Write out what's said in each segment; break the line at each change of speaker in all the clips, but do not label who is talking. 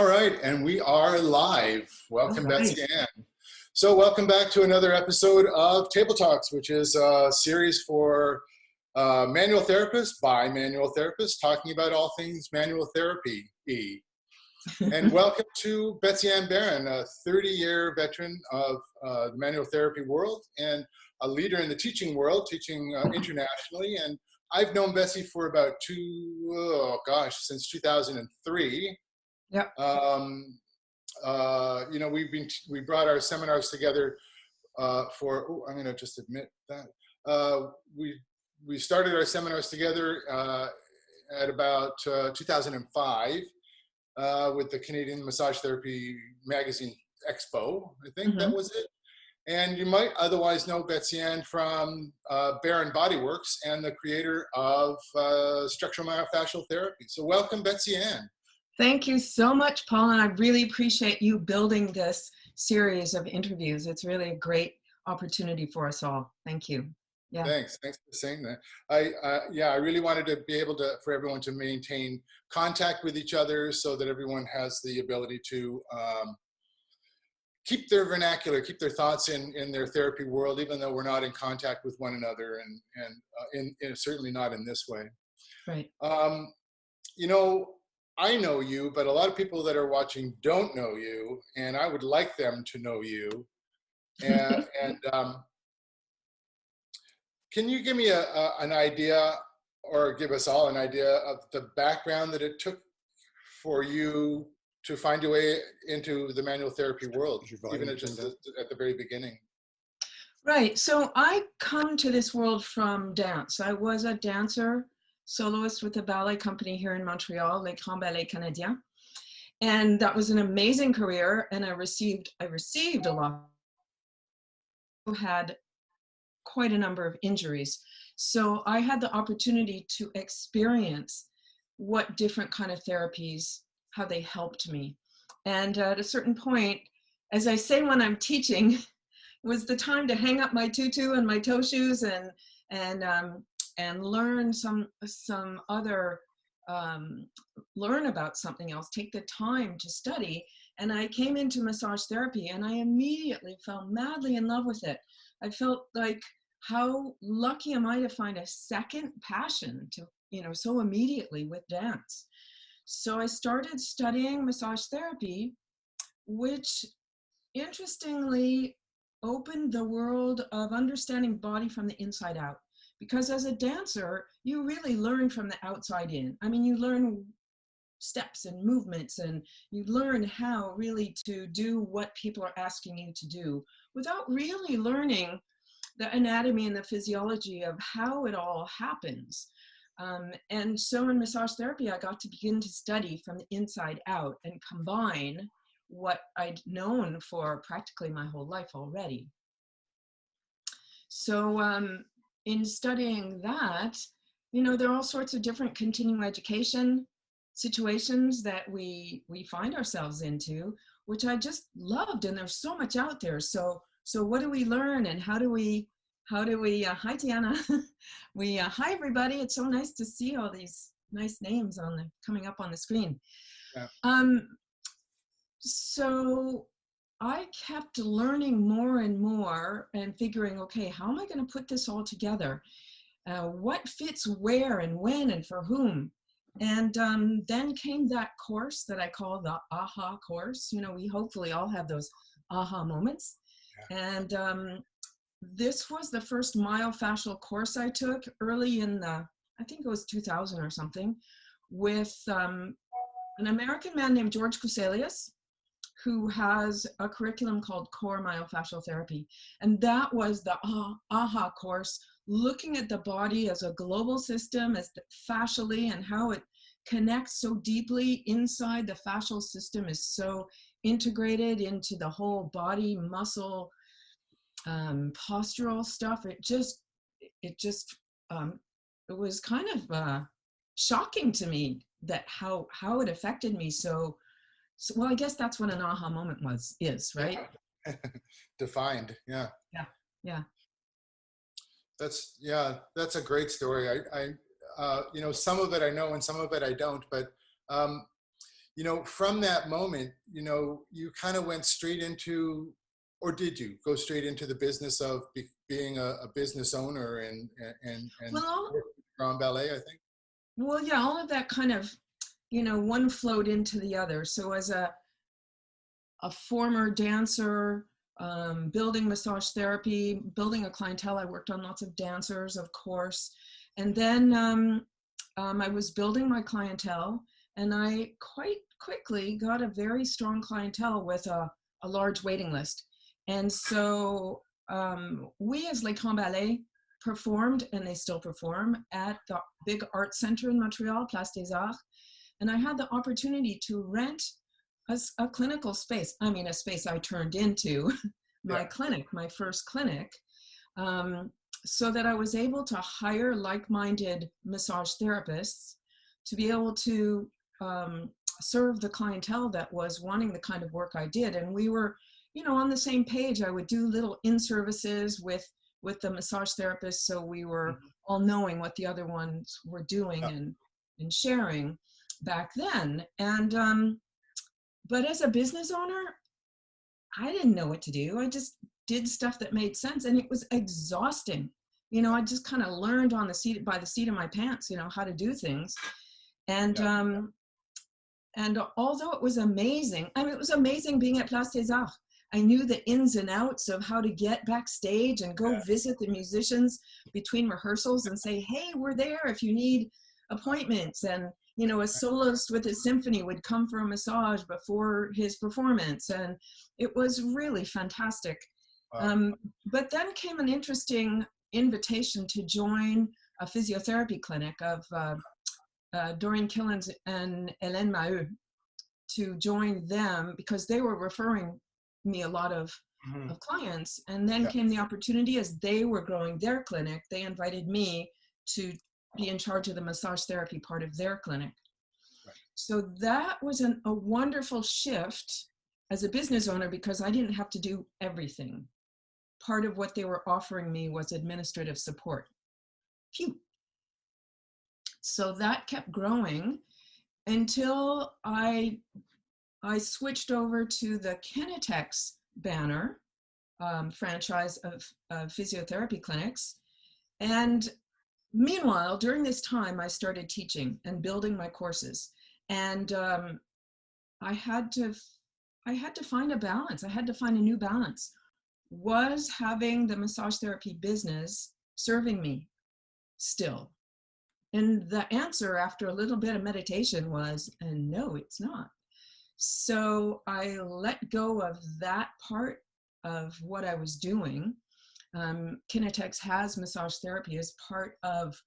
All right, and we are live. Welcome, Betsy Ann. So welcome back to another episode of Table Talks, which is a series for manual therapists by manual therapists talking about all things manual therapy. And welcome to BetsyAnn Baron, a 30-year veteran of the manual therapy world and a leader in the teaching world, teaching internationally. And I've known Betsy for about since 2003.
Yep.
You know, we brought our seminars together I'm going to just admit that we started our seminars together at about 2005 with the Canadian Massage Therapy Magazine Expo. I think that was it. And you might otherwise know BetsyAnn from Baron Bodyworks and the creator of Structural Myofascial Therapy. So welcome, BetsyAnn.
Thank you so much, Paul, and I really appreciate you building this series of interviews. It's really a great opportunity for us all. Thank you. Yeah.
Thanks for saying that. I really wanted to be able to, for everyone to maintain contact with each other so that everyone has the ability to keep their vernacular, keep their thoughts in their therapy world, even though we're not in contact with one another, and certainly not in this way.
Right.
You know, I know you, but a lot of people that are watching don't know you, and I would like them to know you. And can you give me an idea, or give us all an idea of the background that it took for you to find your way into the manual therapy world, even at the very beginning?
Right. So I come to this world from dance. I was a dancer, soloist with a ballet company here in Montreal, Les Grands Ballets Canadiens. And that was an amazing career, and I received a lot. I had quite a number of injuries. So I had the opportunity to experience what different kind of therapies, how they helped me. And at a certain point, as I say when I'm teaching, was the time to hang up my tutu and my toe shoes and learn learn about something else, take the time to study. And I came into massage therapy and I immediately fell madly in love with it. I felt like, how lucky am I to find a second passion to, so immediately with dance. So I started studying massage therapy, which interestingly opened the world of understanding body from the inside out. Because as a dancer, you really learn from the outside in. I mean, you learn steps and movements, and you learn how really to do what people are asking you to do without really learning the anatomy and the physiology of how it all happens. And so in massage therapy, I got to begin to study from the inside out and combine what I'd known for practically my whole life already. So in studying that, there are all sorts of different continuing education situations that we find ourselves into, which I just loved, and there's so much out there. So what do we learn, and how do we hi Tiana, hi everybody. It's so nice to see all these nice names coming up on the screen. Yeah. So I kept learning more and more and figuring, okay, how am I going to put this all together? What fits where and when and for whom? And then came that course that I call the AHA course. We hopefully all have those AHA moments. Yeah. And this was the first myofascial course I took early in I think it was 2000 or something, with an American man named George Kuselius, who has a curriculum called Core Myofascial Therapy. And that was the AHA course, looking at the body as a global system, as fascially, and how it connects so deeply inside the fascial system, is so integrated into the whole body, muscle, postural stuff. It was kind of shocking to me that how it affected me. So well, I guess that's what an AHA moment is, right?
Yeah. Defined, yeah.
Yeah.
That's a great story. I some of it I know and some of it I don't, but you know, from that moment, you know, you kind of went straight into, or did you go straight into the business of being a business owner and
Well,
Grand Ballet, I think?
well, yeah, all of that kind of, you know, one flowed into the other. So as a former dancer, building massage therapy, building a clientele, I worked on lots of dancers, of course. And then I was building my clientele, and I quite quickly got a very strong clientele with a large waiting list. And so we as Les Grands Ballets performed, and they still perform, at the big art center in Montreal, Place des Arts. And I had the opportunity to rent a clinical space. I mean, a space I turned into my clinic, my first clinic, so that I was able to hire like-minded massage therapists to be able to serve the clientele that was wanting the kind of work I did. And we were, you know, on the same page. I would do little in-services with the massage therapists, so we were all knowing what the other ones were doing and sharing back then. And but as a business owner, I didn't know what to do. I just did stuff that made sense, and it was exhausting. You know, I just kind of learned on the seat, by the seat of my pants, you know, how to do things. And although it was amazing, I mean, it was amazing being at Place des Arts. I knew the ins and outs of how to get backstage and go visit the musicians between rehearsals and say, hey, we're there if you need appointments. And, you know, a soloist with his symphony would come for a massage before his performance. And it was really fantastic.
Wow.
But then came an interesting invitation to join a physiotherapy clinic of Doreen Killens and Hélène Maheu, to join them because they were referring me a lot of clients. And then came the opportunity, as they were growing their clinic, they invited me to be in charge of the massage therapy part of their clinic.
Right.
So that was a wonderful shift as a business owner, because I didn't have to do everything. Part of what they were offering me was administrative support. Phew. So that kept growing until I switched over to the Kinetics banner franchise of physiotherapy clinics. And meanwhile, during this time, I started teaching and building my courses. And I had to find a balance. I had to find a new balance. Was having the massage therapy business serving me still? And the answer, after a little bit of meditation, was, no, it's not. So I let go of that part of what I was doing. Kinetics has massage therapy as part of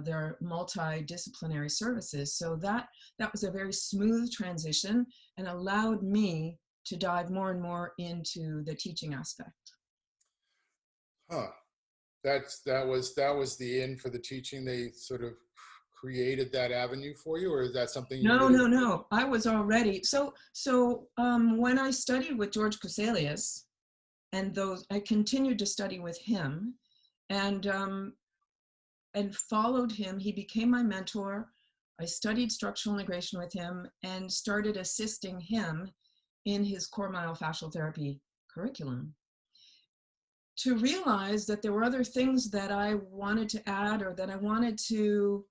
their multidisciplinary services. So that was a very smooth transition and allowed me to dive more and more into the teaching aspect.
Huh. That was the in for the teaching. They sort of created that avenue for you, or is that something you
No. I was already so when I studied with George Kuselius, and I continued to study with him, and followed him. He became my mentor. I studied structural integration with him and started assisting him in his core myofascial therapy curriculum, to realize that there were other things that I wanted to add, or that I wanted to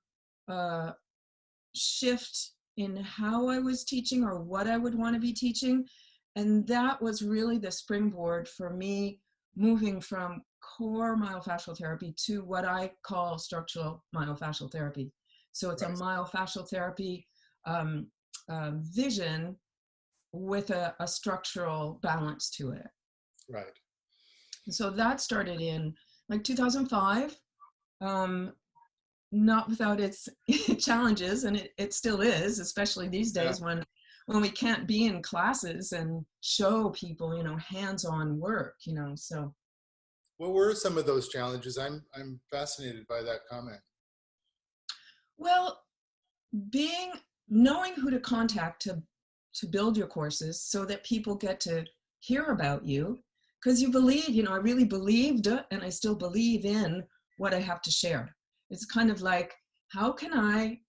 shift in how I was teaching, or what I would want to be teaching. And that was really the springboard for me moving from core myofascial therapy to what I call structural myofascial therapy. So it's a myofascial therapy vision with a structural balance to it.
Right.
So that started in like 2005, not without its challenges, and it still is, especially these days when we can't be in classes and show people, you know, hands-on work, you know. So
what were some of those challenges? I'm fascinated by that comment.
Well, knowing who to contact to build your courses so that people get to hear about you, because you believe, you know, I really believed, and I still believe in what I have to share. It's kind of like, how can I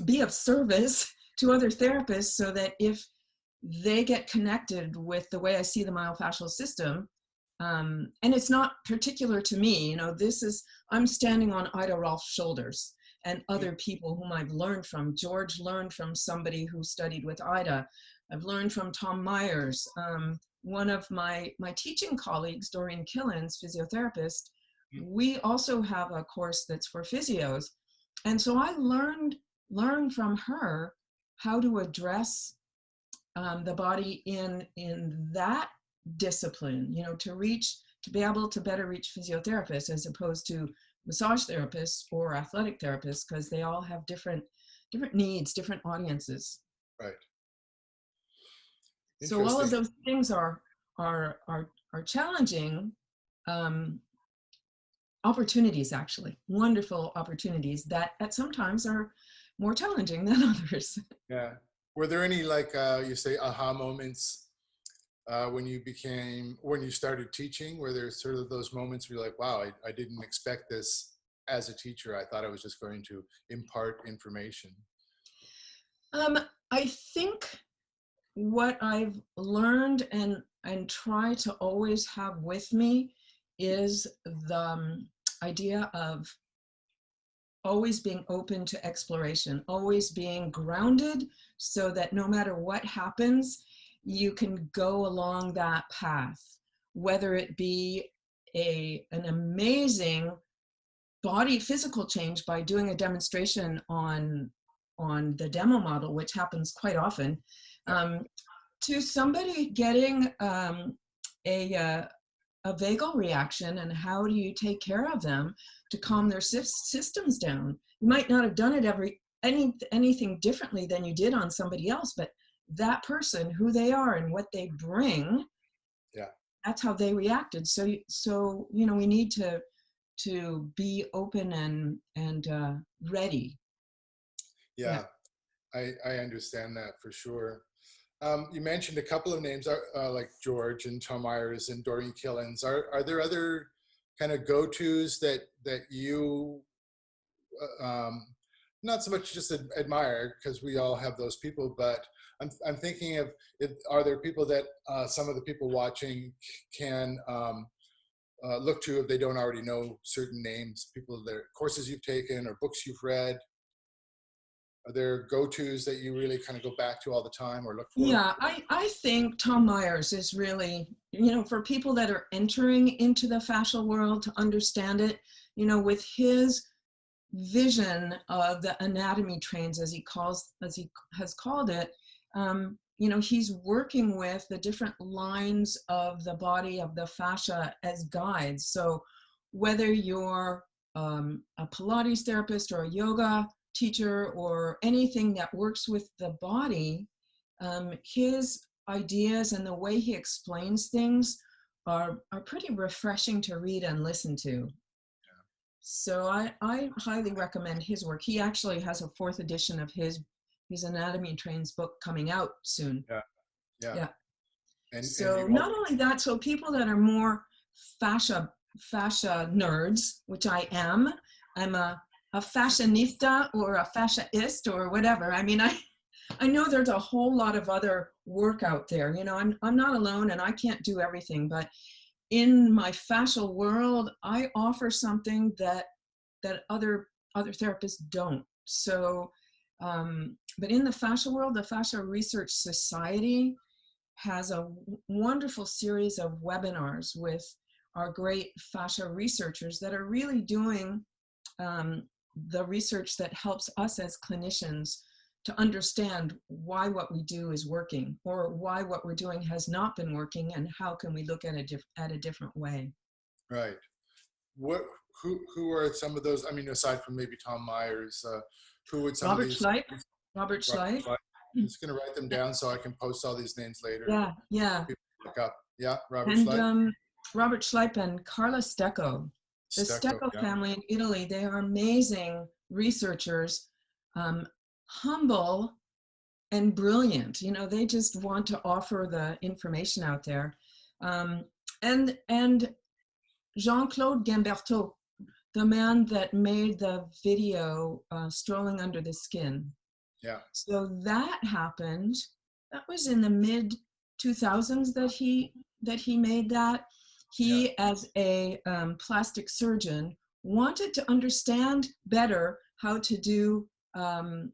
be of service to other therapists so that if they get connected with the way I see the myofascial system, and it's not particular to me, you know, I'm standing on Ida Rolf's shoulders and other people whom I've learned from. George learned from somebody who studied with Ida. I've learned from Tom Myers. One of my teaching colleagues, Doreen Killens, physiotherapist, we also have a course that's for physios. And so I learned from her how to address the body in that discipline, you know, to be able to better reach physiotherapists as opposed to massage therapists or athletic therapists, because they all have different needs, different audiences.
Right.
So all of those things are challenging opportunities, actually, wonderful opportunities that at sometimes are more challenging than others.
Yeah. Were there any, like you say, aha moments when you started teaching? Were there sort of those moments where you're like, wow, I didn't expect this as a teacher. I thought I was just going to impart information.
I think what I've learned and try to always have with me is the idea of always being open to exploration, always being grounded so that no matter what happens, you can go along that path, whether it be an amazing body physical change by doing a demonstration on the demo model, which happens quite often, to somebody getting a vagal reaction, and how do you take care of them to calm their systems down. You might not have done it anything differently than you did on somebody else, but that person, who they are and what they bring, that's how they reacted. So you know, we need to be open and ready.
Yeah. I understand that for sure. You mentioned a couple of names like George and Tom Myers and Doreen Killens. Are there other kind of go-tos that you not so much just admire, because we all have those people, but I'm thinking of, are there people that some of the people watching can look to if they don't already know certain names, people that courses you've taken or books you've read? Are there go-tos that you really kind of go back to all the time or look for?
Yeah, I think Tom Myers is really, you know, for people that are entering into the fascial world to understand it, you know, with his vision of the anatomy trains, as he has called it, you know, he's working with the different lines of the body of the fascia as guides. So whether you're a Pilates therapist or a yoga teacher or anything that works with the body, his ideas and the way he explains things are pretty refreshing to read and listen to. So I highly recommend his work. He actually has a 4th edition of his Anatomy Trains book coming out soon. Yeah. And so not only that, so people that are more fascia nerds, which I am, I'm a fashionista or a fasciaist or whatever. I mean, I know there's a whole lot of other work out there. You know, I'm not alone and I can't do everything, but in my fascial world, I offer something that other therapists don't. So, but in the fascial world, the Fascia Research Society has a wonderful series of webinars with our great fascia researchers that are really doing the research that helps us as clinicians to understand why what we do is working, or why what we're doing has not been working, and how can we look at a different way.
Right. Who are some of those? I mean, aside from maybe Tom Myers, who would some
Robert
of these?
Schleip. Robert Schleip.
I'm just going to write them down so I can post all these names later.
Yeah.
People look up. Yeah, Robert Schleip.
Robert Schleip and Carla Stecco. The Stecco family in Italy, they are amazing researchers, humble and brilliant. You know, they just want to offer the information out there. And Jean-Claude Gamberto, the man that made the video Strolling Under the Skin.
Yeah.
So that happened. That was in the mid 2000s that he made that. He, as a plastic surgeon, wanted to understand better how to do have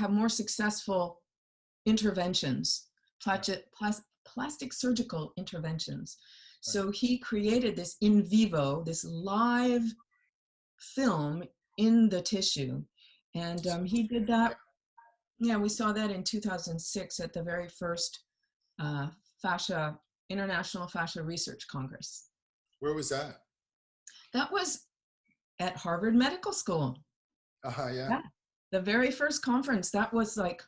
more successful interventions, plastic surgical interventions. So he created this in vivo, this live film in the tissue. And he did that. Yeah, we saw that in 2006 at the very first International Fascia Research Congress.
Where was that?
That was at Harvard Medical School.
Yeah.
The very first conference. That was like,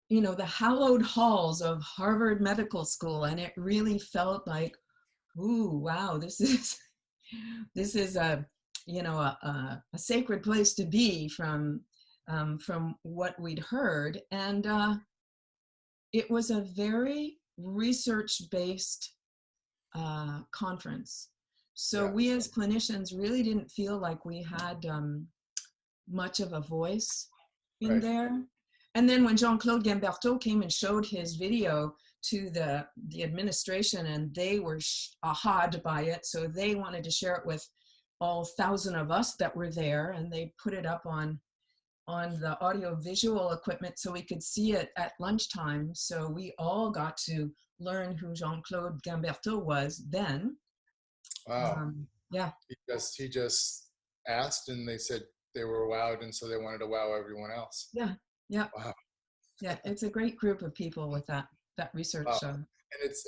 you know, the hallowed halls of Harvard Medical School. And it really felt like, ooh, wow, this is a, you know, a sacred place to be from what we'd heard. And it was a very research-based conference. So we as clinicians really didn't feel like we had much of a voice in there. And then when Jean-Claude Gamberto came and showed his video to the administration, and they were ahawed by it, so they wanted to share it with all 1,000 of us that were there, and they put it up on the audio visual equipment so we could see it at lunchtime. So we all got to learn who Jean-Claude Gamberto was then.
Wow.
Yeah.
He just asked, and they said they were wowed, and so they wanted to wow everyone else.
Yeah. Yeah.
Wow.
Yeah. It's a great group of people with that research.
Wow.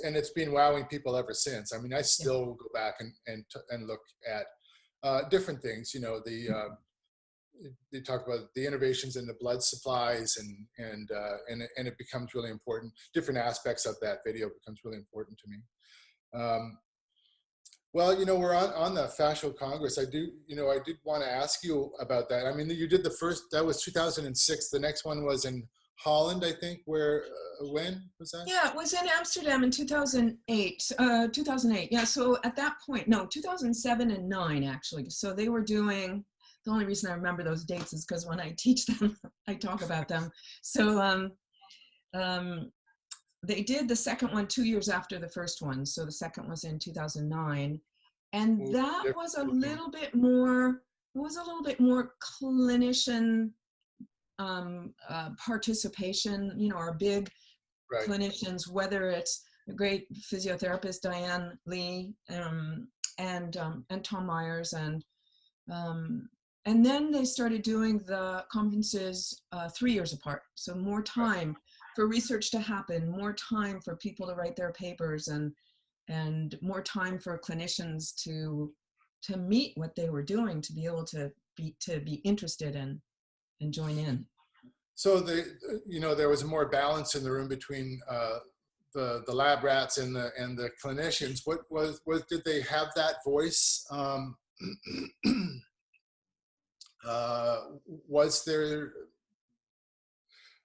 And it's been wowing people ever since. I mean, I still go back and look at different things. You know, they talk about the innovations in the blood supplies, and it becomes really important. Different aspects of that video becomes really important to me. Well, you know, we're on the Fascial Congress. I did want to ask you about that. I mean, you did the first, that was 2006. The next one was in Holland, I think. When was that?
Yeah, it was in Amsterdam in 2008. 2008. Yeah. So at that point, no, 2007 and 9 actually. So they were doing. The only reason I remember those dates is because when I teach them, I talk about them. So they did the second one 2 years after the first one. So the second was in 2009, and that was a little bit more. It was a little bit more clinician participation. You know, our big clinicians, whether it's the great physiotherapist Diane Lee and Tom Myers, and then they started doing the conferences 3 years apart. So more time for research to happen, more time for people to write their papers, and more time for clinicians to meet what they were doing, to be able to be interested and join in.
So there was more balance in the room between the lab rats and the clinicians. Did they have that voice? Was there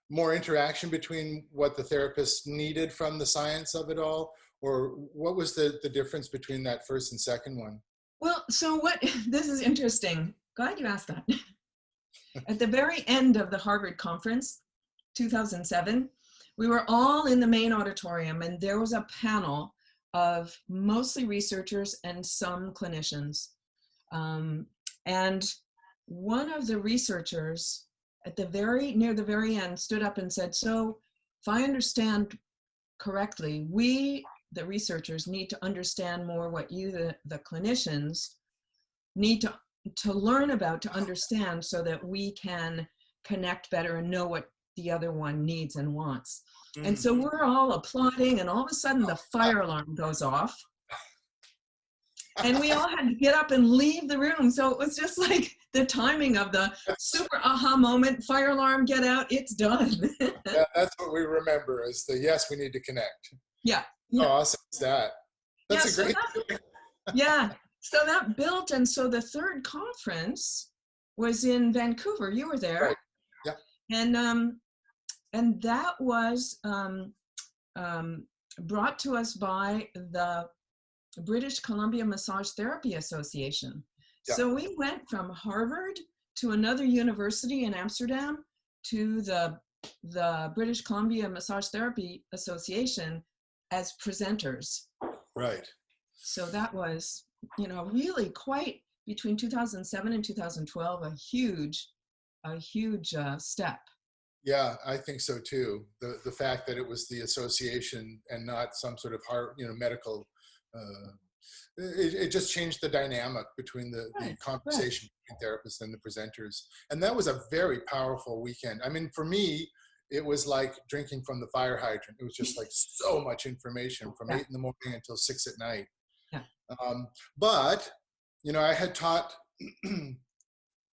more interaction between what the therapists needed from the science of it all, or what was the difference between that first and second one?
Well, so this is interesting. Glad you asked that. At the very end of the Harvard conference, 2007, we were all in the main auditorium, and there was a panel of mostly researchers and some clinicians. And one of the researchers near the very end stood up and said, so if I understand correctly, we, the researchers, need to understand more what you, the clinicians, need to learn about, to understand, so that we can connect better and know what the other one needs and wants. Mm-hmm. And so we're all applauding, and all of a sudden the fire alarm goes off. And we all had to get up and leave the room. So it was just like the timing of the super aha moment, fire alarm, get out, it's done.
Yeah, that's what we remember, is the yes, we need to connect.
Yeah.
Oh, awesome is that. That's a great thing.
Yeah. So that built, and so the third conference was in Vancouver. You were there.
Right. Yeah.
And that was brought to us by the British Columbia Massage Therapy Association. Yeah. So we went from Harvard to another university in Amsterdam, to the British Columbia Massage Therapy Association as presenters.
Right.
So that was, really quite, between 2007 and 2012, a huge step.
Yeah, I think so too. The fact that it was the association and not some sort of medical, it just changed the dynamic between the conversation between therapists and the presenters. And that was a very powerful weekend. I mean, for me, it was like drinking from the fire hydrant. It was just like so much information from 8 in the morning until 6 at night.
Yeah.
But, I had taught,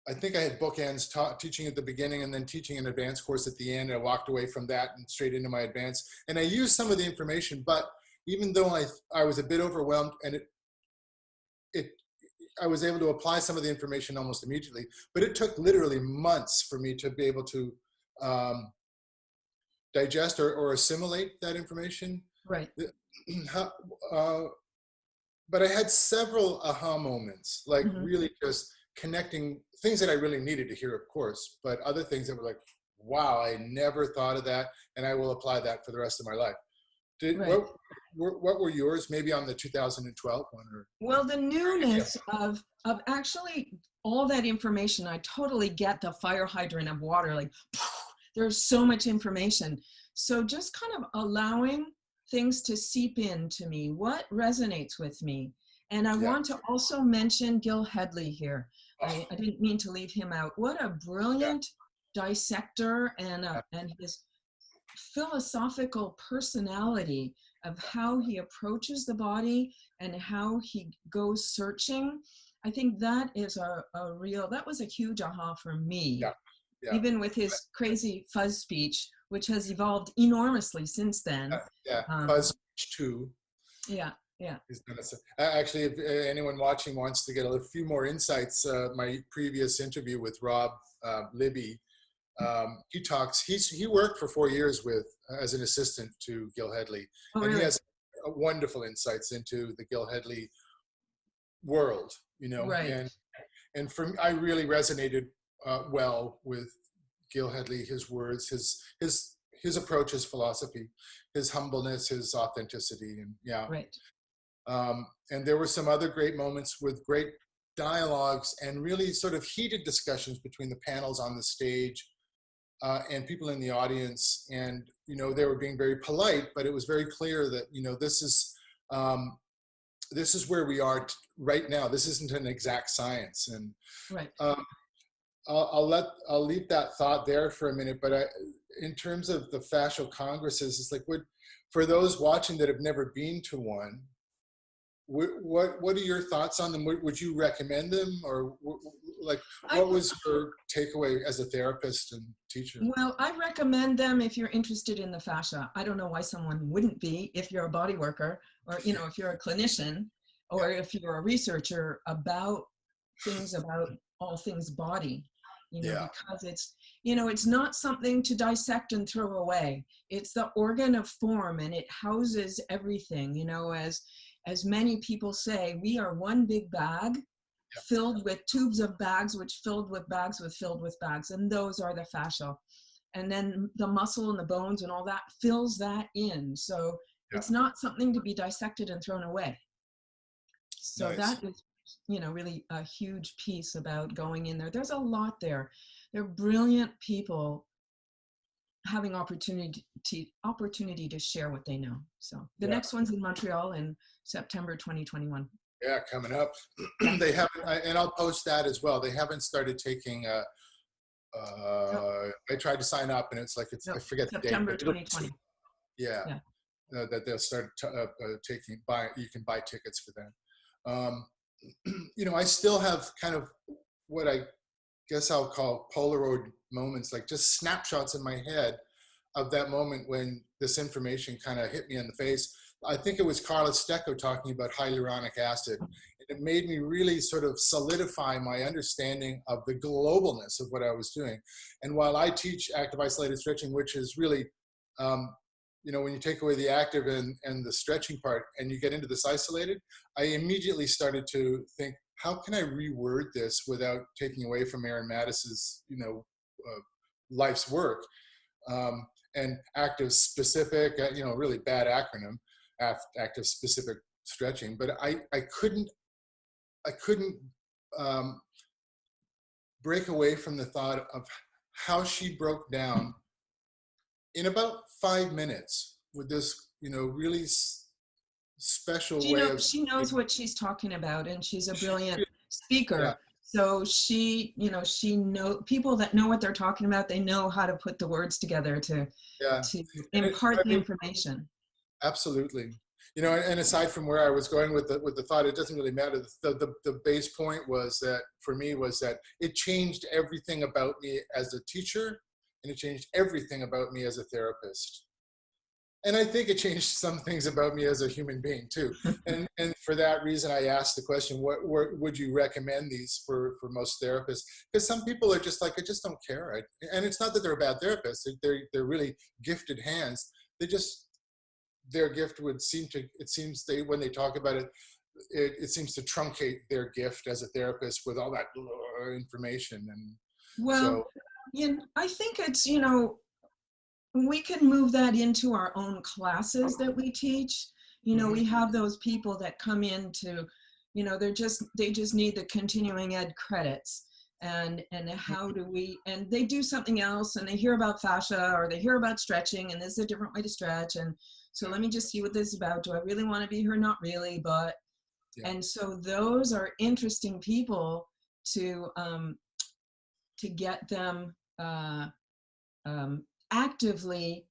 I think I had bookends, teaching at the beginning and then teaching an advanced course at the end. I walked away from that and straight into my advanced. And I used some of the information, but even though I was a bit overwhelmed, and I was able to apply some of the information almost immediately, but it took literally months for me to be able to digest or assimilate that information.
Right.
But I had several aha moments, like really just connecting things that I really needed to hear, of course, but other things that were like, wow, I never thought of that, and I will apply that for the rest of my life. What were yours, maybe on the 2012 one?
Well, the newness of actually all that information, I totally get the fire hydrant of water, like there's so much information. So just kind of allowing things to seep into me, what resonates with me. And I want to also mention Gil Hedley here. I didn't mean to leave him out. What a brilliant dissector and his philosophical personality of how he approaches the body and how he goes searching. I think that is that was a huge aha for me. Even with his crazy fuzz speech, which has evolved enormously since then.
Fuzz speech too.
Yeah.
Actually, if anyone watching wants to get a few more insights, my previous interview with Rob Libby, he worked for 4 years as an assistant to Gil Hedley.
Really?
He has wonderful insights into the Gil Hedley world,
Right.
and for me, I really resonated well with Gil Hedley, his words, his approach, his philosophy, his humbleness, his authenticity, and
Right.
And there were some other great moments with great dialogues and really sort of heated discussions between the panels on the stage and people in the audience. And, they were being very polite, but it was very clear that, this is where we are right now. This isn't an exact science. And
right.
I'll leave that thought there for a minute. But in terms of the fascial congresses, it's like, for those watching that have never been to one, what are your thoughts on them? Would you recommend them, or what was your takeaway as a therapist and teacher?
Well, I recommend them if you're interested in the fascia. I don't know why someone wouldn't be if you're a body worker, or if you're a clinician, or if you're a researcher about all things body. Because it's not something to dissect and throw away. It's the organ of form, and it houses everything. As many people say, we are one big bag filled with tubes of bags, which filled with bags, and those are the fascia. And then the muscle and the bones and all that fills that in. So it's not something to be dissected and thrown away. So that is, really a huge piece about going in there. There's a lot there. They're brilliant people having opportunity to share what they know. So the next one's in Montreal in September 2021.
Yeah, coming up. They haven't, and I'll post that as well. They haven't started taking. I tried to sign up, and it's like I forget the date.
September 2020.
Yeah. That they'll start taking. You can buy tickets for that. I still have kind of what I guess I'll call Polaroid moments, like just snapshots in my head of that moment when this information kind of hit me in the face. I think it was Carla Stecco talking about hyaluronic acid. And it made me really sort of solidify my understanding of the globalness of what I was doing. And while I teach active isolated stretching, which is really, when you take away the active and the stretching part and you get into this isolated, I immediately started to think how can I reword this without taking away from Aaron Mattis's, life's work? And active specific, really bad acronym, active specific stretching. But I couldn't break away from the thought of how she broke down in about 5 minutes with this, really special way of.
She knows what she's talking about, and she's a brilliant
Yeah.
speaker. So people that know what they're talking about, they know how to put the words together to impart the information.
Absolutely. And aside from where I was going with the thought, it doesn't really matter. The base point was that, for me, was that it changed everything about me as a teacher, and it changed everything about me as a therapist. And I think it changed some things about me as a human being too. And for that reason, I asked the question, what would you recommend these for most therapists? Because some people are just like, I just don't care. And it's not that they're a bad therapist. They're really gifted hands. Their gift would seem to, when they talk about it, it seems to truncate their gift as a therapist with all that information. And
I think it's, we can move that into our own classes that we teach. We have those people that come into, they just need the continuing ed credits. And how do we, and they do something else, and they hear about fascia, or they hear about stretching, and there's a different way to stretch. And so let me just see what this is about. Do I really want to be here? Not really, but, and so those are interesting people to get them actively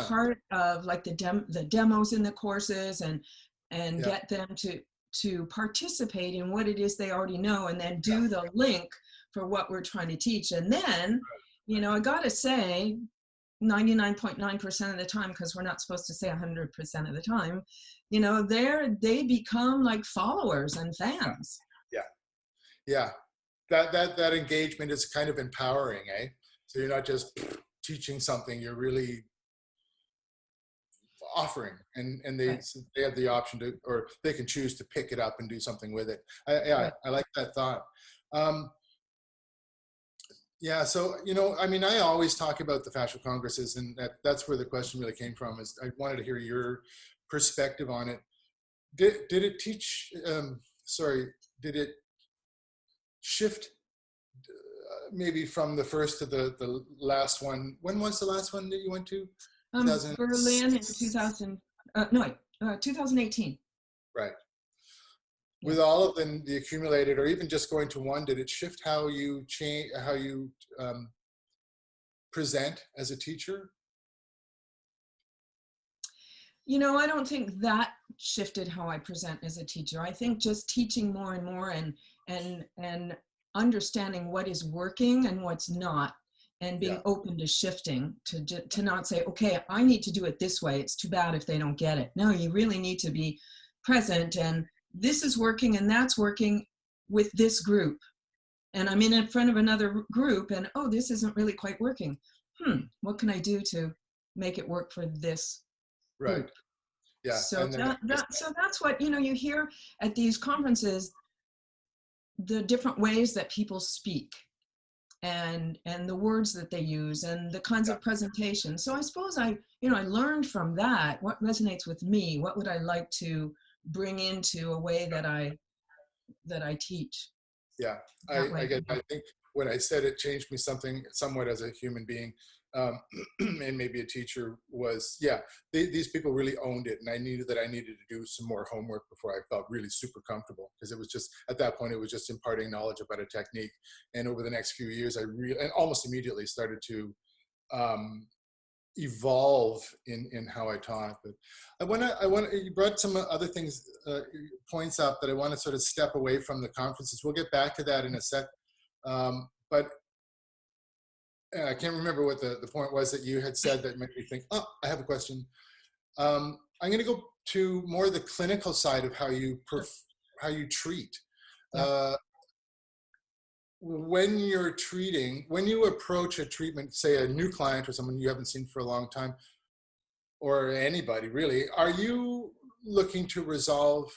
part of like the demos in the courses, and get them to participate in what it is they already know, and then do the link for what we're trying to teach. And then, I gotta say, 99.9% of the time, because we're not supposed to say 100% of the time, they become like followers and fans.
Yeah. That engagement is kind of empowering, eh? So you're not just teaching something, you're really offering, and they have the option to, or they can choose to pick it up and do something with it. I like that thought. So I always talk about the fascial congresses, and that's where the question really came from. Is I wanted to hear your perspective on it. Did it teach? Did it shift maybe from the first to the last one? When was the last one that you went to?
Berlin in 2018.
Right. With all of them, the accumulated, or even just going to one, did it shift how you present as a teacher?
I don't think that shifted how I present as a teacher. I think just teaching more and more, and understanding what is working and what's not, and being open to shifting, to not say, okay, I need to do it this way. It's too bad if they don't get it. No, you really need to be present, and this is working and that's working with this group. And I'm in front of another group, and oh, this isn't really quite working. What can I do to make it work for this group?
Right. Yeah.
So that's what, you hear at these conferences, the different ways that people speak, and the words that they use, and the kinds of presentations. So I suppose I learned from that what resonates with me. What would I like to bring into a way that I teach?
Yeah, I think when I said it changed me somewhat as a human being, and maybe a teacher, was these people really owned it, and I knew that I needed to do some more homework before I felt really super comfortable, because it was just, at that point, it was just imparting knowledge about a technique. And over the next few years, and almost immediately started to evolve in how I taught. But you brought some other things, points up that I want to sort of step away from the conferences. We'll get back to that in a sec. But I can't remember what the point was that you had said that made me think, oh, I have a question. I'm going to go to more the clinical side of how you treat. When you approach a treatment, say a new client or someone you haven't seen for a long time, or anybody really, are you looking to resolve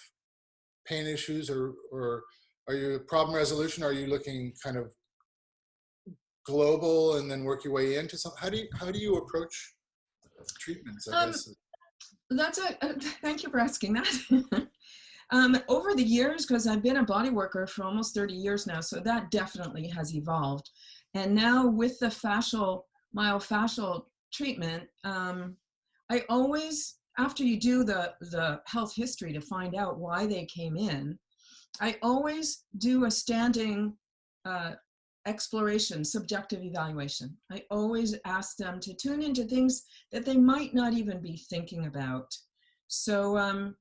pain issues or Are you problem resolution? Are you looking kind of global and then work your way into something? How do you approach treatments, I guess?
Thank you for asking that. Over the years, because I've been a body worker for almost 30 years now, so that definitely has evolved. And now with the fascial myofascial treatment, I always, after you do the health history to find out why they came in, I always do a standing exploration, subjective evaluation. I always ask them to tune into things that they might not even be thinking about. So,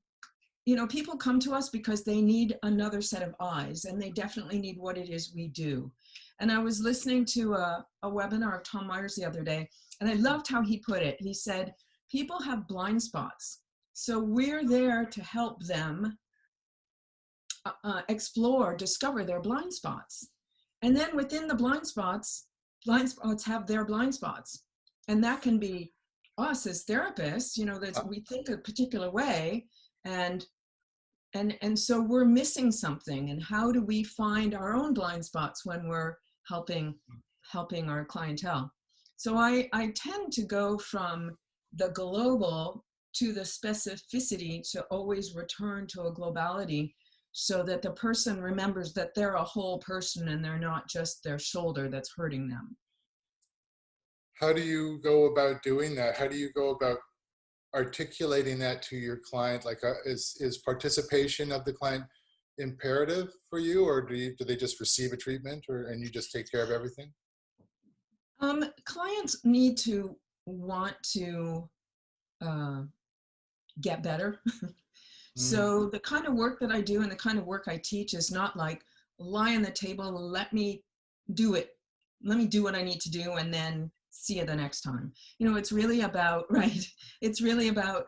you know, people come to us because they need another set of eyes, and they definitely need what it is we do. And I was listening to a webinar of Tom Myers the other day, and I loved how he put it. He said, people have blind spots. So we're there to help them explore, discover their blind spots. And then within the blind spots have their blind spots. And that can be us as therapists, you know, that we think a particular way, and so we're missing something. And how do we find our own blind spots when we're helping our clientele? So I tend to go from the global to the specificity, to always return to a globality, so that the person remembers that they're a whole person and they're not just their shoulder that's hurting them.
How do you go about doing that? How do you go about articulating that to your client? Like, is participation of the client imperative for you, or do they just receive a treatment, and you just take care of everything?
Clients need to want to get better. So the kind of work that I do and the kind of work I teach is not like lie on the table, let me do it. Let me do what I need to do and then see you the next time. You know, it's really about, right? It's really about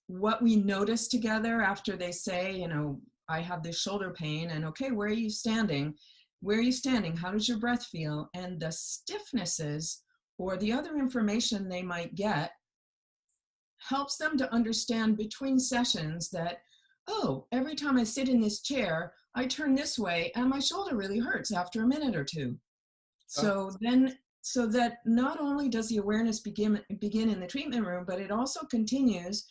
what we notice together after they say, you know, I have this shoulder pain, and okay, where are you standing? Where are you standing? How does your breath feel? And the stiffnesses or the other information they might get helps them to understand between sessions that, oh, every time I sit in this chair, I turn this way and my shoulder really hurts after a minute or two. So so that not only does the awareness begin in the treatment room, but it also continues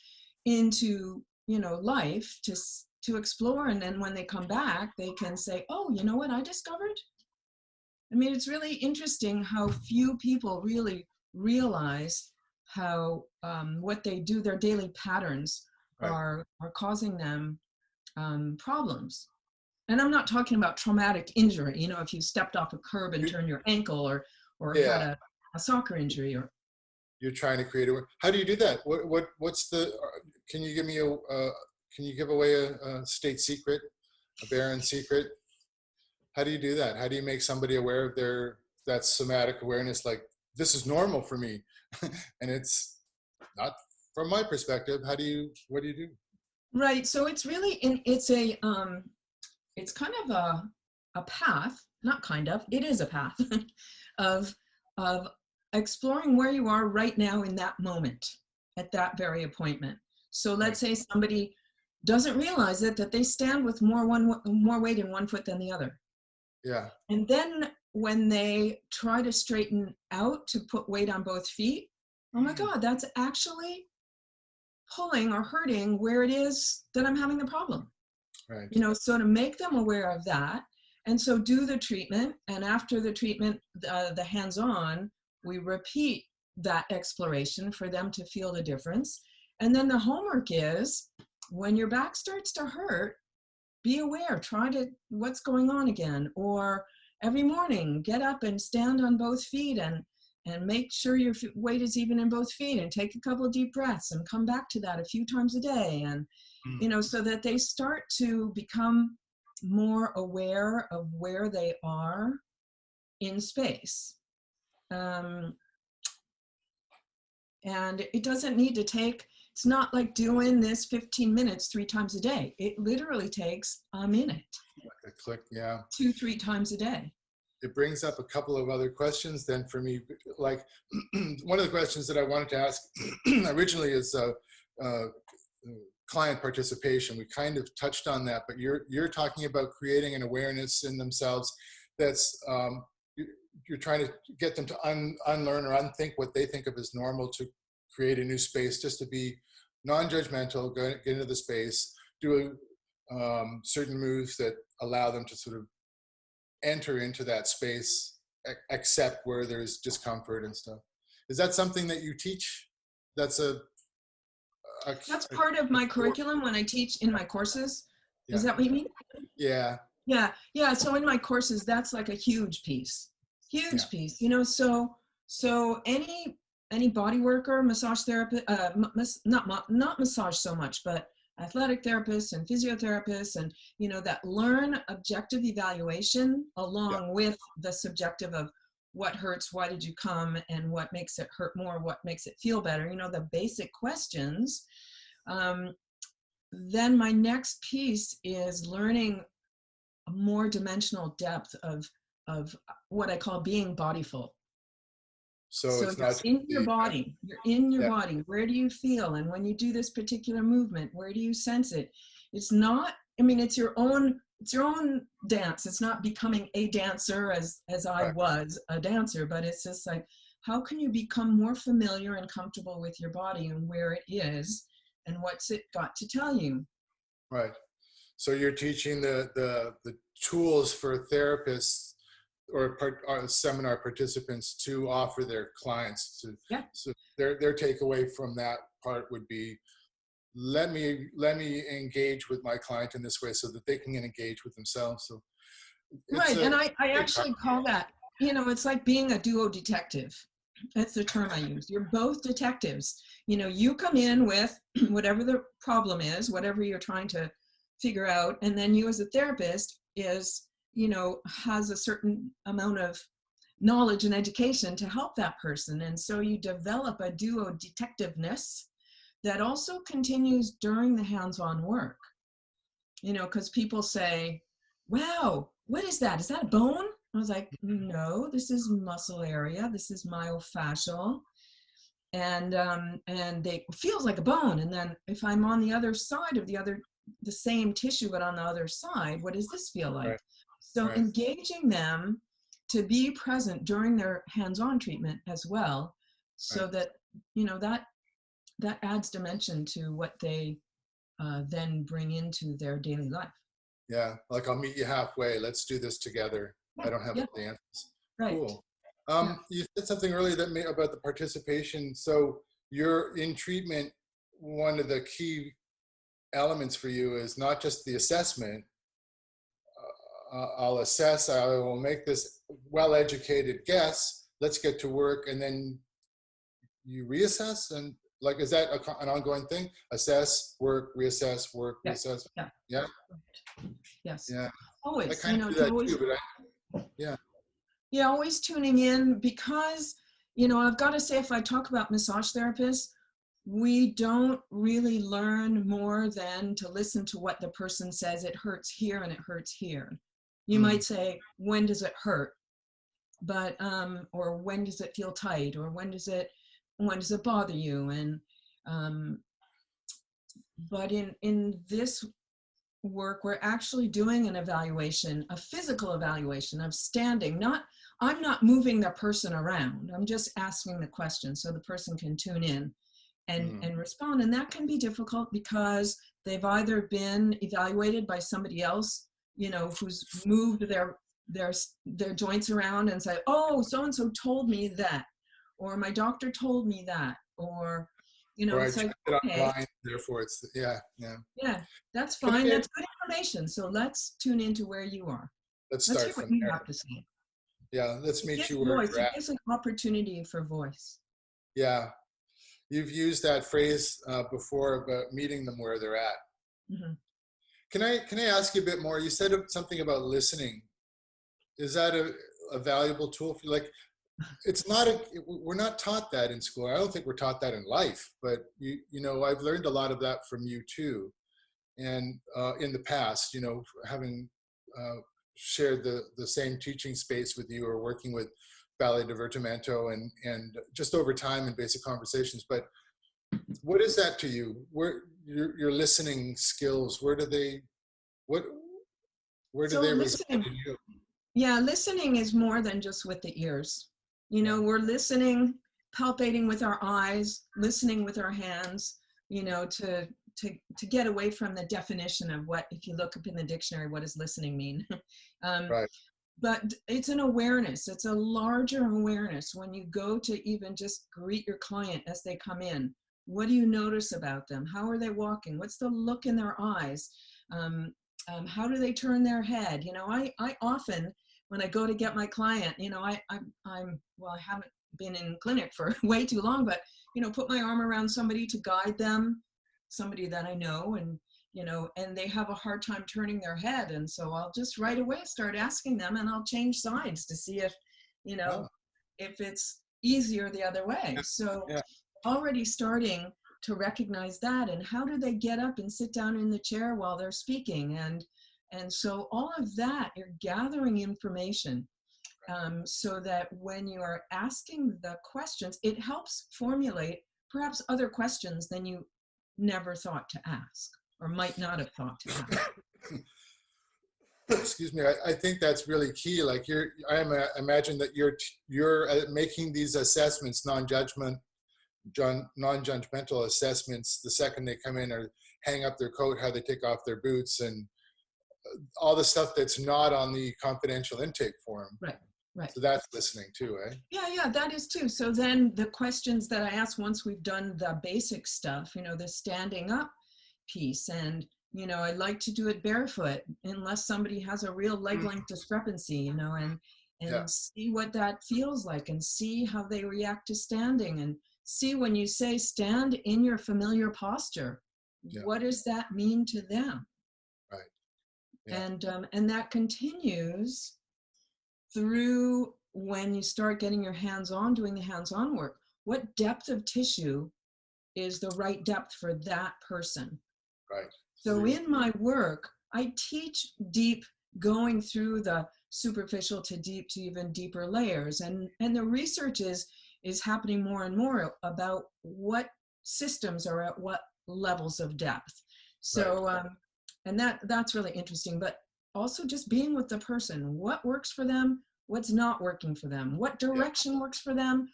into, you know, life to explore. And then when they come back, they can say, oh, you know what I discovered? I mean, it's really interesting how few people really realize how what they do, their daily patterns,
Right.
are causing them problems. And I'm not talking about traumatic injury, you know, if you stepped off a curb and turned your ankle, or
Yeah.
had a soccer injury, or.
You're trying to create how do you do that? What's the, can you give me can you give away a state secret, a Baron secret? How do you do that? How do you make somebody aware of that somatic awareness? Like, this is normal for me, and it's not from my perspective. What do you do?
Right. So it's really it's kind of a path, not kind of, it is a path of exploring where you are right now in that moment, at that very appointment. So let's say somebody doesn't realize that they stand with more weight in one foot than the other.
Yeah.
And then when they try to straighten out to put weight on both feet, oh my God, that's actually pulling or hurting where it is that I'm having the problem.
Right.
You know, so to make them aware of that, and so do the treatment, and after the treatment, the hands-on, we repeat that exploration for them to feel the difference. And then the homework is, when your back starts to hurt, be aware, what's going on again, or every morning, get up and stand on both feet and make sure your weight is even in both feet, and take a couple of deep breaths and come back to that a few times a day. And, you know, so that they start to become more aware of where they are in space. And it doesn't need to take, it's not like doing this 15 minutes 3 times a day. It literally takes a minute.
Like a click, yeah.
2-3 times a day.
It brings up a couple of other questions then for me. Like, one of the questions that I wanted to ask originally is, client participation. We kind of touched on that, but you're talking about creating an awareness in themselves that's you're trying to get them to unlearn or unthink what they think of as normal, to create a new space, just to be non-judgmental, get into the space, do certain moves that allow them to sort of enter into that space, accept where there's discomfort and stuff. Is that something that you teach? That's
that's part of my curriculum when I teach in my courses.
Yeah.
Is that what you mean?
Yeah.
Yeah. So in my courses, that's like a huge piece. Piece. You know, so any body worker, massage therapist, not massage so much, but athletic therapists and physiotherapists, and you know, that learn objective evaluation along with the subjective of what hurts, why did you come, and what makes it hurt more, what makes it feel better, you know, the basic questions. Then my next piece is learning a more dimensional depth of what I call being bodyful. So
it's not
in your body, you're in your body. Where do you feel? And when you do this particular movement, where do you sense it? It's not, I mean, it's your own dance. It's not becoming a dancer as I was a dancer, but it's just like, how can you become more familiar and comfortable with your body and where it is and what's it got to tell you?
Right. So you're teaching the tools for therapists or seminar participants to offer their clients to.
Yeah.
So their takeaway from that part would be, let me engage with my client in this way so that they can engage with themselves. So
right. And I actually call that, you know, it's like being a duo detective. That's the term I use. You're both detectives. You know, you come in with whatever the problem is, whatever you're trying to figure out, and then you as a therapist has a certain amount of knowledge and education to help that person. And so you develop a duo detectiveness that also continues during the hands-on work. You know, because people say, wow, what is that? Is that a bone? I was like, no, this is muscle area. This is myofascial. And it feels like a bone. And then if I'm on the other side of the same tissue, but on the other side, what does this feel like? Right. So engaging them to be present during their hands-on treatment as well, so that, you know, that adds dimension to what they then bring into their daily life.
Yeah, like, I'll meet you halfway. Let's do this together. I don't have the answers.
Right.
Cool. You said something earlier about the participation. So you're in treatment. One of the key elements for you is not just the assessment. I'll assess. I will make this well-educated guess. Let's get to work, and then you reassess. And like, is that an ongoing thing? Assess, work, reassess, work, reassess. Yeah.
Yes.
Yeah.
Always.
I kind of do that
always,
too, but
yeah, always tuning in, because, you know, I've got to say, if I talk about massage therapists, we don't really learn more than to listen to what the person says. It hurts here and it hurts here. You might say, when does it hurt? But, or when does it feel tight? Or when does it bother you? And, but in this work, we're actually doing an evaluation, a physical evaluation of standing. I'm not moving the person around. I'm just asking the question so the person can tune in and respond. And that can be difficult because they've either been evaluated by somebody else, you know, who's moved their joints around and say, oh, so-and-so told me that, or my doctor told me that, or, you know, it's like, okay,
online, therefore it's, yeah,
that's fine. That's good information. So let's tune into where you are.
Let's
hear
start
what
from
you
there.
have to say.
Yeah, let's meet you where you're at.
It gives an opportunity for voice.
Yeah, you've used that phrase before about meeting them where they're at.
Mm-hmm.
Can I ask you a bit more? You said something about listening. Is that a valuable tool for you? Like, we're not taught that in school. I don't think we're taught that in life, but you know, I've learned a lot of that from you too. And in the past, you know, having shared the same teaching space with you, or working with Ballet Divertimento and just over time in basic conversations. But What is that to you? Where your listening skills? Where do they? What? Where do
So
they reside
listening,
in you?
yeah, listening is more than just with the ears. You
Yeah.
know, we're listening, palpating with our eyes, listening with our hands, you know, to get away from the definition of what, if you look up in the dictionary, what does listening mean? um,
Right.
but it's an awareness. It's a larger awareness when you go to even just greet your client as they come in. What do you notice about them? How are they walking? What's the look in their eyes? Um, how do they turn their head? You know, I often, when I go to get my client, you know, well, I haven't been in clinic for way too long, but, you know, put my arm around somebody to guide them, somebody that I know, and, you know, and they have a hard time turning their head. And so I'll just right away start asking them, and I'll change sides to see if, you
Oh.
know, if it's easier the other way. So
Yeah.
already starting to recognize that, and how do they get up and sit down in the chair while they're speaking, and so all of that, you're gathering information, so that when you are asking the questions, it helps formulate perhaps other questions than you never thought to ask or might not have thought to ask.
Excuse me. I think that's really key. Like I imagine that you're making these assessments, non-judgmental assessments the second they come in, or hang up their coat, how they take off their boots, and all the stuff that's not on the confidential intake form.
Right, right.
So that's listening too, eh?
Yeah, that is too. So then the questions that I ask once we've done the basic stuff, you know, the standing up piece, and, you know, I like to do it barefoot unless somebody has a real leg length discrepancy, you know,
Yeah.
and see what that feels like, and see how they react to standing, and see when you say stand in your familiar posture,
Yeah.
what does that mean to them?
Right. Yeah.
And that continues through when you start getting your hands on, doing the hands-on work. What depth of tissue is the right depth for that person?
Right.
So in my work, I teach deep, going through the superficial to deep to even deeper layers. And the research is happening more and more about what systems are at what levels of depth. So, and that's really interesting, but also just being with the person, what works for them, what's not working for them, what direction works for them.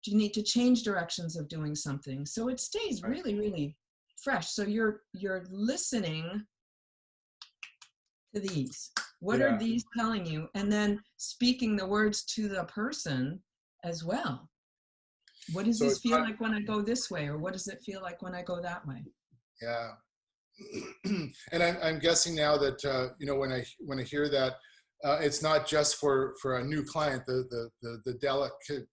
Do you need to change directions of doing something? So it stays really, really fresh. So you're listening to these. What are these telling you? And then speaking the words to the person as well. What does this feel like when I go this way? Or what does it feel like when I go that way?
Yeah. And I'm guessing now that, you know, when I hear that, it's not just for a new client, the delicate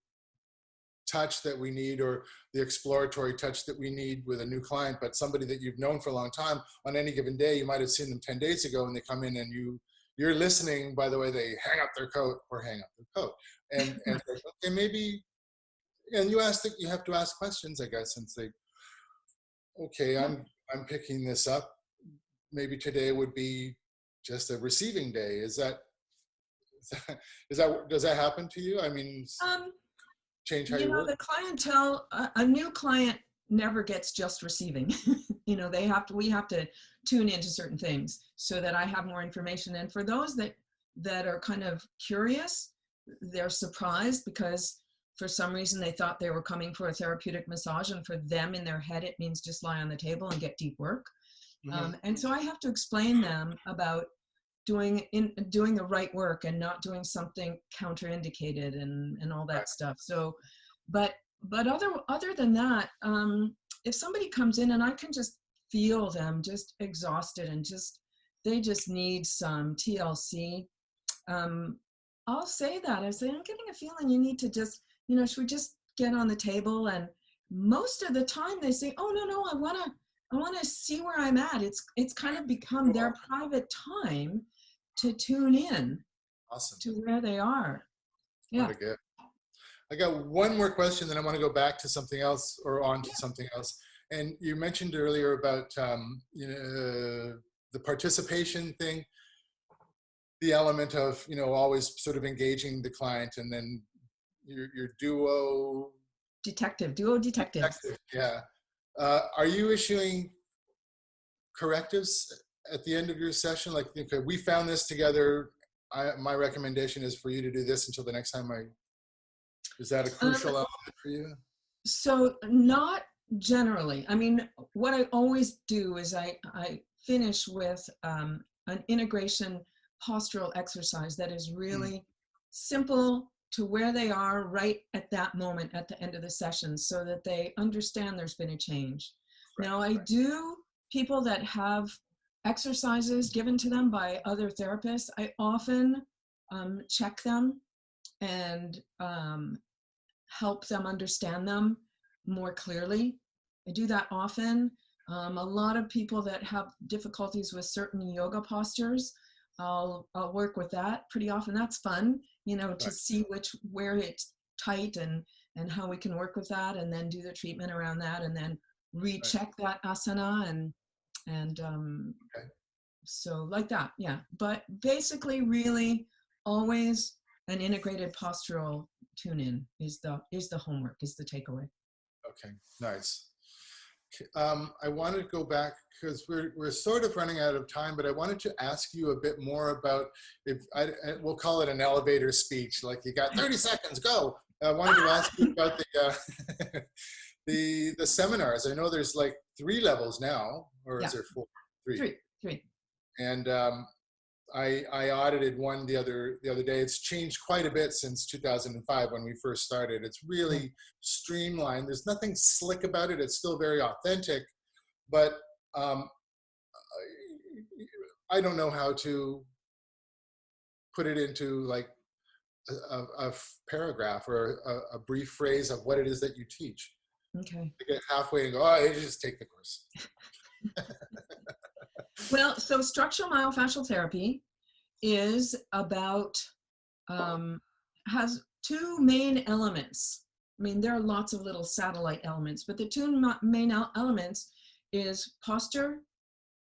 touch that we need, or the exploratory touch that we need with a new client, but somebody that you've known for a long time. On any given day, you might have seen them 10 days ago, and they come in, and you're listening by the way they hang up their coat or hang up their coat, and okay, maybe, and you have to ask questions, I guess, and say, okay, I'm picking this up. Maybe today would be just a receiving day. Does that happen to you? I mean, change how you work?
The clientele, a new client never gets just receiving. You know, we have to tune into certain things so that I have more information. And for those that are kind of curious, they're surprised because for some reason they thought they were coming for a therapeutic massage, and for them in their head, it means just lie on the table and get deep work. And so I have to explain them about doing the right work and not doing something counterindicated and all that stuff. So, but other than that, if somebody comes in and I can just feel them just exhausted and they just need some TLC, I'll say that. I say, I'm getting a feeling you need to just, you know, should we just get on the table? And most of the time they say, oh, no, I want to see where I'm at. It's kind of become their private time to tune in to where they are. Yeah.
What a gift. I got one more question, then I want to go back to something else, or on to something else. And you mentioned earlier about you know, the participation thing, the element of, you know, always sort of engaging the client, and then your duo
detective.
yeah. Are you issuing correctives at the end of your session? Like, okay, we found this together. My recommendation is for you to do this until the next time is that a crucial element for you?
So not generally. I mean, what I always do is I finish with an integration postural exercise that is really simple to where they are right at that moment at the end of the session, so that they understand there's been a change. Right. Now, I do people that have exercises given to them by other therapists, I often check them and help them understand them more clearly. I do that often. A lot of people that have difficulties with certain yoga postures, I'll work with that pretty often. That's fun, you know, to see where it's tight and how we can work with that, and then do the treatment around that, and then recheck that asana and so like that, yeah. But basically, really, always an integrated postural tune-in is the homework, is the takeaway.
Okay, nice. I wanted to go back because we're sort of running out of time, but I wanted to ask you a bit more about, we'll call it an elevator speech, like you got 30 seconds, go. I wanted to ask you about the seminars. I know there's like 3 levels now, or is there 4?
Three.
And I audited one the other day. It's changed quite a bit since 2005 when we first started. It's really streamlined. There's nothing slick about it. It's still very authentic, but I don't know how to put it into like a paragraph or a brief phrase of what it is that you teach.
Okay.
I get halfway and go, oh, I just take the course.
Well, so structural myofascial therapy is about, has 2 main elements. I mean, there are lots of little satellite elements, but the 2 main elements is posture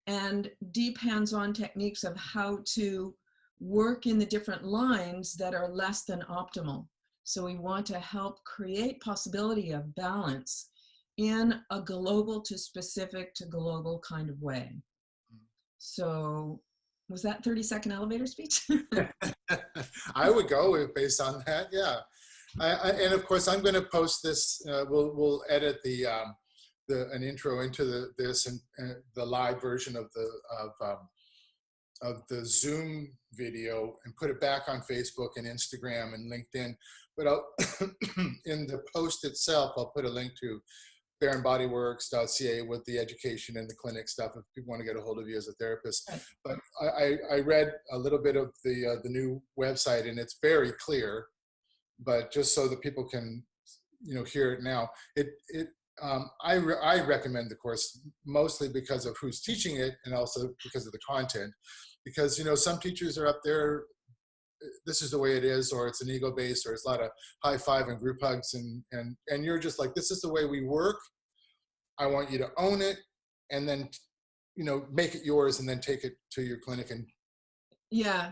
and deep hands-on techniques of how to work in the different lines that are less than optimal. So we want to help create possibility of balance in a global to specific to global kind of way. So was that 30-second elevator speech?
I would go based on that, yeah. And of course, I'm going to post this. We'll edit an intro into this and the live version of the Zoom video and put it back on Facebook and Instagram and LinkedIn. But in the post itself, I'll put a link to baronbodyworks.ca with the education and the clinic stuff if people want to get a hold of you as a therapist. But I read a little bit of the new website, and it's very clear, but just so that people can, you know, hear it now. I recommend the course mostly because of who's teaching it, and also because of the content, because, you know, some teachers are up there, this is the way it is, or it's an ego based, or it's a lot of high five and group hugs, and you're just like, this is the way we work. I want you to own it, and then, you know, make it yours, and then take it to your clinic. And
yeah,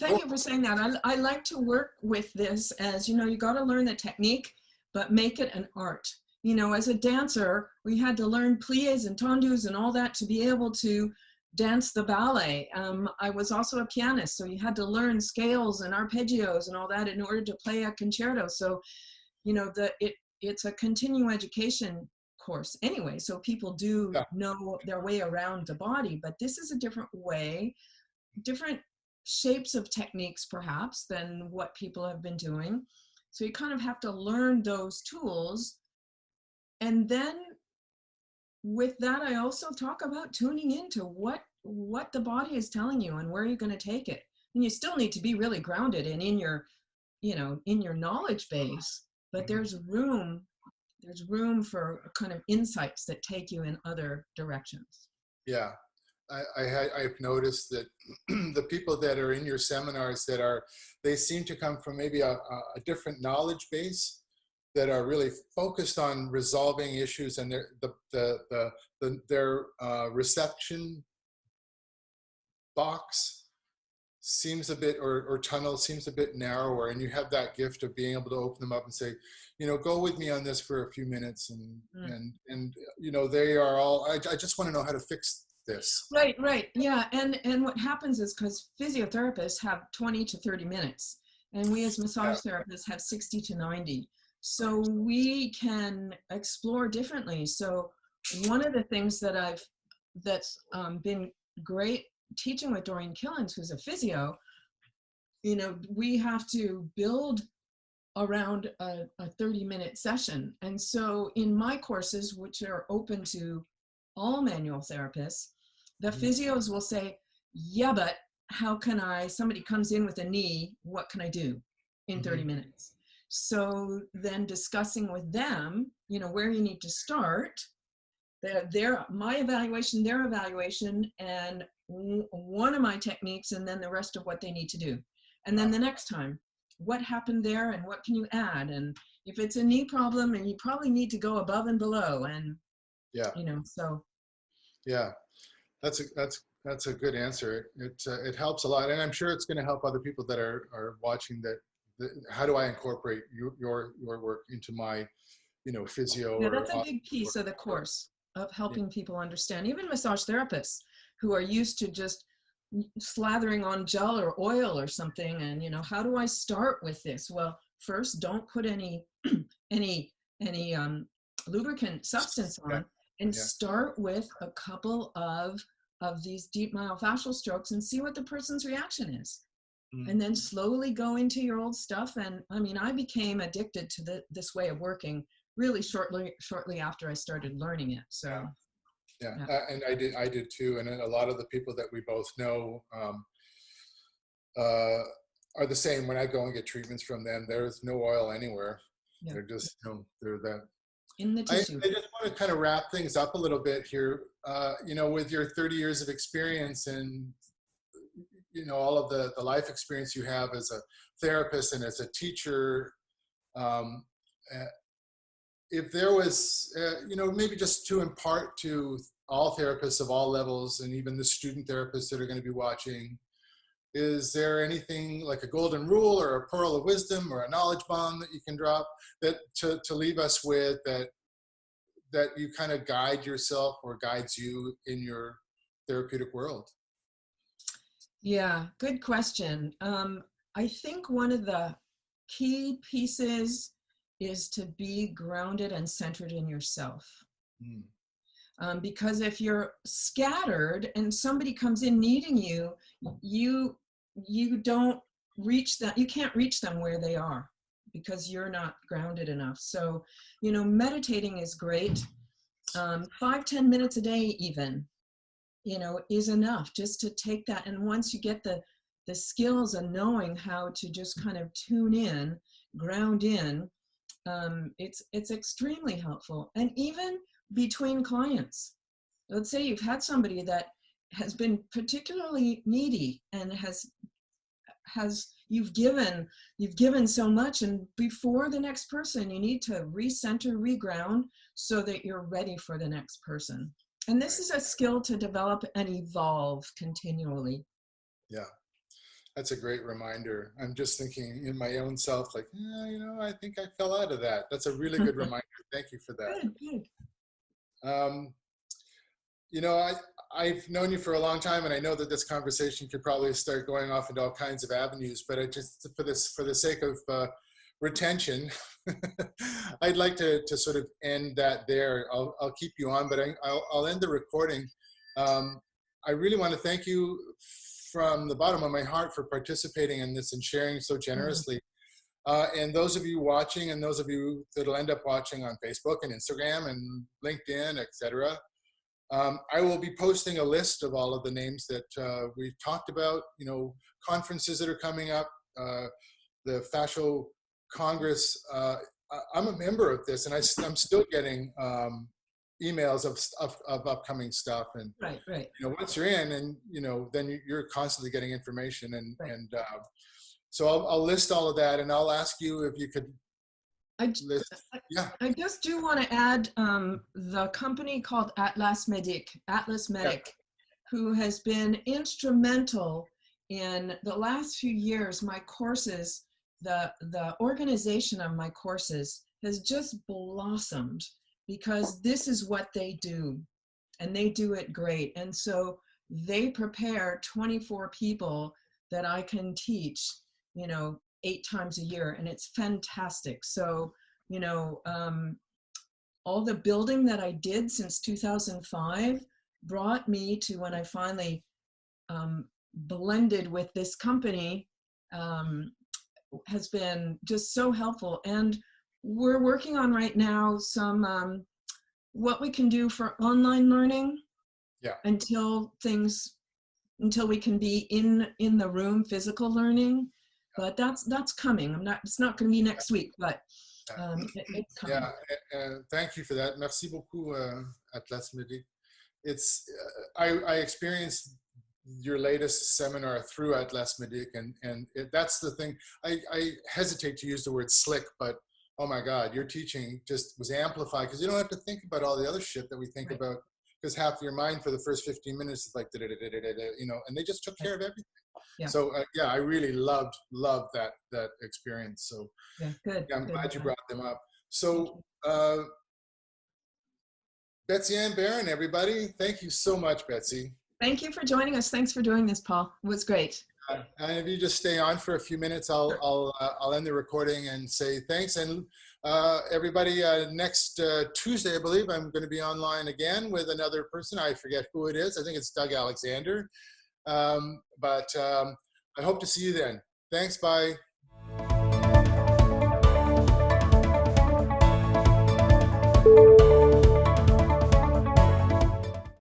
thank you for saying that. I like to work with this as, you know, you got to learn the technique, but make it an art. You know, as a dancer, we had to learn pliés and tendus and all that to be able to dance the ballet. I was also a pianist, so you had to learn scales and arpeggios and all that in order to play a concerto. So, you know, it's a continuing education course anyway, so people do know their way around the body, but this is a different way, different shapes of techniques perhaps than what people have been doing. So you kind of have to learn those tools. And then with that, I also talk about tuning into what the body is telling you and where you're going to take it. And you still need to be really grounded and in your, you know, in your knowledge base, but there's room for kind of insights that take you in other directions.
Yeah, I've noticed that the people that are in your seminars they seem to come from maybe a different knowledge base, that are really focused on resolving issues, and their reception box seems a bit, or tunnel seems a bit narrower, and you have that gift of being able to open them up and say, you know, go with me on this for a few minutes, and you know, they are all, I just want to know how to fix this.
Right. Yeah. And what happens is, because physiotherapists have 20 to 30 minutes, and we as massage therapists have 60 to 90. So we can explore differently. So one of the things that's been great teaching with Doreen Killens, who's a physio, you know, we have to build around a 30-minute session. And so in my courses, which are open to all manual therapists, the physios will say, yeah, but how can somebody comes in with a knee, what can I do in 30 minutes? So then discussing with them, you know, where you need to start, my evaluation, their evaluation, and one of my techniques, and then the rest of what they need to do. And then the next time, what happened there and what can you add? And if it's a knee problem, and you probably need to go above and below, and you know, so.
Yeah, that's a good answer. It helps a lot, and I'm sure it's going to help other people that are watching. How do I incorporate your work into my, you know, physio?
Yeah, that's a big piece of the course, of helping people understand, even massage therapists who are used to just slathering on gel or oil or something, and you know, how do I start with this? Well, first, don't put any lubricant substance on, and start with a couple of these deep myofascial strokes and see what the person's reaction is. And then slowly go into your old stuff. And I mean, I became addicted to this way of working really shortly after I started learning it. So
and I did too. And a lot of the people that we both know are the same. When I go and get treatments from them, there's no oil anywhere. They're just, you know, they're that
in the tissue.
I just want to kind of wrap things up a little bit here. You know, with your 30 years of experience, and you know, all of the life experience you have as a therapist and as a teacher, if there was, you know, maybe just to impart to all therapists of all levels, and even the student therapists that are going to be watching, is there anything like a golden rule or a pearl of wisdom or a knowledge bomb that you can drop that to leave us with, that you kind of guide yourself or guides you in your therapeutic world?
Yeah, good question. I think one of the key pieces is to be grounded and centered in yourself. Because if you're scattered and somebody comes in needing you, you don't reach that, you can't reach them where they are because you're not grounded enough. So, you know, meditating is great. 5-10 minutes a day even, you know, is enough just to take that. And once you get the skills and knowing how to just kind of tune in, ground in, it's extremely helpful. And even between clients, let's say you've had somebody that has been particularly needy and you've given so much, and before the next person you need to recenter, reground, so that you're ready for the next person. And this is a skill to develop and evolve continually. Yeah.
That's a great reminder. I'm just thinking in my own self, like, yeah, you know, I think I fell out of that. That's a really good reminder. Thank you for that.
Good.
You know, I've known you for a long time, and I know that this conversation could probably start going off into all kinds of avenues, but I just, for the sake of retention, I'd like to sort of end that there. I'll keep you on, but I'll end the recording. I really want to thank you from the bottom of my heart for participating in this and sharing so generously. And those of you watching, and those of you that'll end up watching on Facebook and Instagram and LinkedIn, etc., I will be posting a list of all of the names that we've talked about, you know, conferences that are coming up, the Fascial Congress. I'm a member of this, and I'm still getting emails of upcoming stuff, and
right.
You know, once you're in, and you know, then you're constantly getting information, and so I'll list all of that, and I'll ask you if you could list. Yeah.
I just do want to add the company called Atlas Medic, who has been instrumental in the last few years, my courses, the organization of my courses has just blossomed because this is what they do, and they do it great. And so they prepare 24 people that I can teach, 8 times a year, and it's fantastic. So, all the building that I did since 2005 brought me to when I finally blended with this company, has been just so helpful. And we're working on right now some what we can do for online learning, until we can be in the room, physical learning. But that's coming. It's not going to be next week, but it's coming.
Thank you for that. Merci beaucoup, Atlas Midi. It's I experienced your latest seminar through Atlas Medic, and that's the thing. I hesitate to use the word slick, but oh my God, your teaching just was amplified because you don't have to think about all the other shit that we think about, because half of your mind for the first 15 minutes is like, and they just took care of everything. Yeah. So I really loved that experience. So
good.
I'm glad you brought them up. So BetsyAnn Baron, everybody, thank you so much, Betsy.
Thank you for joining us. Thanks for doing this, Paul. It was great.
And if you just stay on for a few minutes, I'll end the recording and say thanks. And everybody, next Tuesday, I believe, I'm going to be online again with another person. I forget who it is. I think it's Doug Alexander. But I hope to see you then. Thanks. Bye.